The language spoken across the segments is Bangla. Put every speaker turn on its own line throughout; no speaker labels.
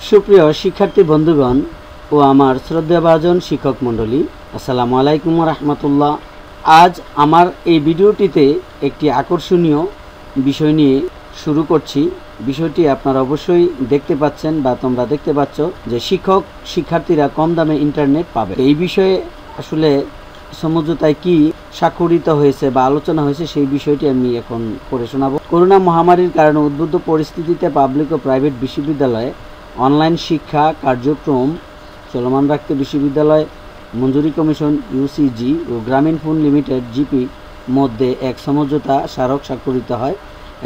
সুপ্রিয় শিক্ষার্থী বন্ধুগণ ও আমার শ্রদ্ধাভাজন শিক্ষক মণ্ডলী, আসসালামু আলাইকুম রাহমাতুল্লাহ। আজ আমার এই ভিডিওটিতে একটি আকর্ষণীয় বিষয় নিয়ে শুরু করছি। বিষয়টি আপনারা অবশ্যই দেখতে পাচ্ছেন বা তোমরা দেখতে পাচ্ছ যে শিক্ষার্থীরা কম দামে ইন্টারনেট পাবে। এই বিষয়ে আসলে সমঝোতায় কি স্বাক্ষরিত হয়েছে বা আলোচনা হয়েছে সেই বিষয়টি আমি এখন পড়ে শোনাবো। করোনা মহামারীর কারণে উদ্বুদ্ধ পরিস্থিতিতে পাবলিক ও প্রাইভেট বিশ্ববিদ্যালয়ে অনলাইন শিক্ষা কার্যক্রম চলমান রাখতে বিশ্ববিদ্যালয় মঞ্জুরি কমিশন ইউসিজি ও গ্রামীণ ফোন লিমিটেড জিপি মধ্যে এক সমঝোতা স্মারক স্বাক্ষরিত হয়।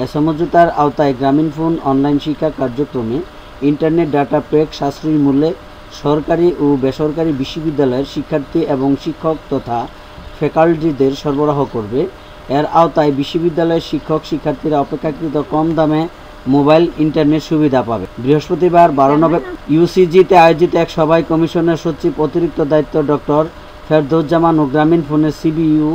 এ সমঝোতার আওতায় গ্রামীণ ফোন অনলাইন শিক্ষা কার্যক্রমে ইন্টারনেট ডাটা প্যাক সাশ্রয়ী মূল্যে সরকারি ও বেসরকারি বিশ্ববিদ্যালয়ের শিক্ষার্থী এবং শিক্ষক তথা ফ্যাকাল্টিদের সরবরাহ করবে। এর আওতায় বিশ্ববিদ্যালয়ের শিক্ষার্থীরা অপেক্ষাকৃত কম দামে মোবাইল ইন্টারনেট সুবিধা পাবে। বৃহস্পতিবার 12 নভেম্বর ইউসিজিতে আয়োজিত এক সভায় কমিশনের সচিব অতিরিক্ত দায়িত্ব ডক্টর ফেরদৌজ্জামান ও গ্রামীণ ফোনের সিবিইউ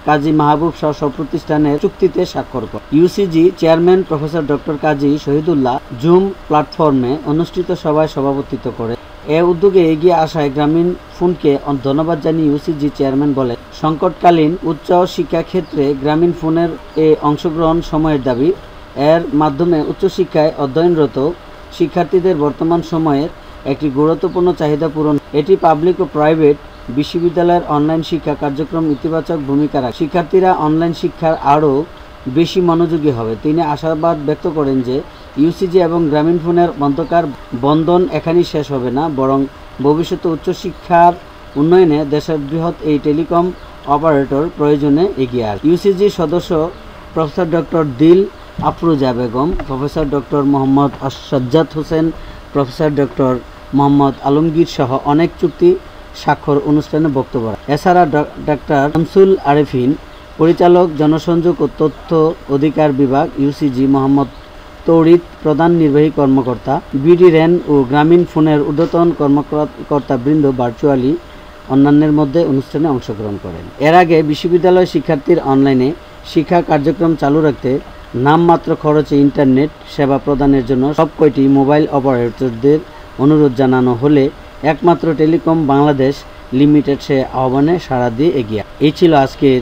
কাজী মাহবুব সহ সব প্রতিষ্ঠানের চুক্তিতে স্বাক্ষর করে। ইউসিজি চেয়ারম্যান প্রফেসর ডক্টর কাজী শহীদুল্লাহ জুম প্ল্যাটফর্মে অনুষ্ঠিত সভায় সভাপতিত্ব করে। এ উদ্যোগে এগিয়ে আসায় গ্রামীণ ফোনকে ধন্যবাদ জানিয়ে ইউসিজি চেয়ারম্যান বলেন, সংকটকালীন উচ্চ শিক্ষা ক্ষেত্রে গ্রামীণ ফোনের অংশগ্রহণ সময়ের দাবি। এর মাধ্যমে উচ্চশিক্ষায় অধ্যয়নরত শিক্ষার্থীদের বর্তমান সময়ের একটি গুরুত্বপূর্ণ চাহিদা পূরণ। এটি পাবলিক ও প্রাইভেট বিশ্ববিদ্যালয়ের অনলাইন শিক্ষা কার্যক্রম ইতিবাচক ভূমিকা রাখে। শিক্ষার্থীরা অনলাইন শিক্ষার আরও বেশি মনোযোগী হবে। তিনি আশাবাদ ব্যক্ত করেন যে ইউসিজি এবং গ্রামীণ ফোনের অন্ধকার বন্ধন এখানেই শেষ হবে না, বরং ভবিষ্যতে উচ্চশিক্ষার উন্নয়নে দেশের বৃহৎ এই টেলিকম অপারেটর প্রয়োজনে এগিয়ে আসবে। ইউসিজির সদস্য প্রফেসর ডক্টর দিল Afroza Begum, professor doctor Mohammad Sajjad Hossain, professor doctor Mohammad Alamgir সহ অনেক চুক্তি স্বাক্ষর অনুষ্ঠানে বক্তব্য রাখেন। এছাড়া ডাক্তার শামসুল আরেফিন, পরিচালক জনসংযোগ ও তথ্য অধিকার বিভাগ ইউসিজি, মোহাম্মদ তৌরিদ, প্রধান নির্বাহী কর্মকর্তা বিডি রেন ও গ্রামীণ ফোনের ঊর্ধ্বতন কর্মকর্তাবৃন্দ ভার্চুয়ালি অন্যান্যের মধ্যে অনুষ্ঠানে অংশগ্রহণ করেন। এর আগে বিশ্ববিদ্যালয় শিক্ষার্থীর অনলাইনে শিক্ষা কার্যক্রম চালু রাখতে নামমাত্র খরচে ইন্টারনেট সেবা প্রদানের জন্য সব কয়টি মোবাইল অপারেটরদের অনুরোধ জানানো হলে একমাত্র টেলিকম বাংলাদেশ লিমিটেড সে আহ্বানে সাড়া দিয়ে এগিয়ে। এই ছিল আজকের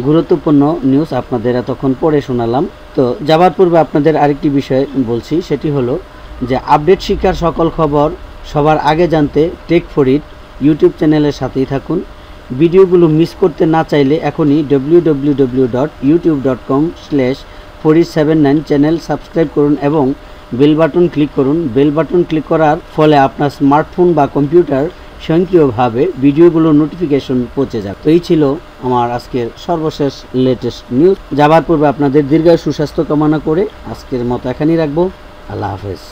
গুরুত্বপূর্ণ নিউজ, আপনাদের এতক্ষণ পড়ে শোনালাম। তো যাবার পূর্বে আপনাদের আরেকটি বিষয় বলছি, সেটি হলো যে আপডেট শিক্ষার সকল খবর সবার আগে জানতে টেক ফর ইট ইউটিউব চ্যানেলের সাথেই থাকুন। ভিডিওগুলো মিস করতে না চাইলে এখনই www.youtube.com/4it79 চ্যানেল সাবস্ক্রাইব করুন এবং বেল বাটন ক্লিক করুন। বেল বাটন ক্লিক করার ফলে আপনার স্মার্টফোন বা কম্পিউটার স্বয়ংক্রিয়ভাবে ভিডিওগুলোর নোটিফিকেশন পৌঁছে যাবে। তো এই ছিল আমার আজকের সর্বশেষ লেটেস্ট নিউজ। যাবার পূর্বে আপনাদের দীর্ঘায়ু সুস্বাস্থ্য কামনা করে আজকের মতো এখানেই রাখবো। আল্লাহ হাফেজ।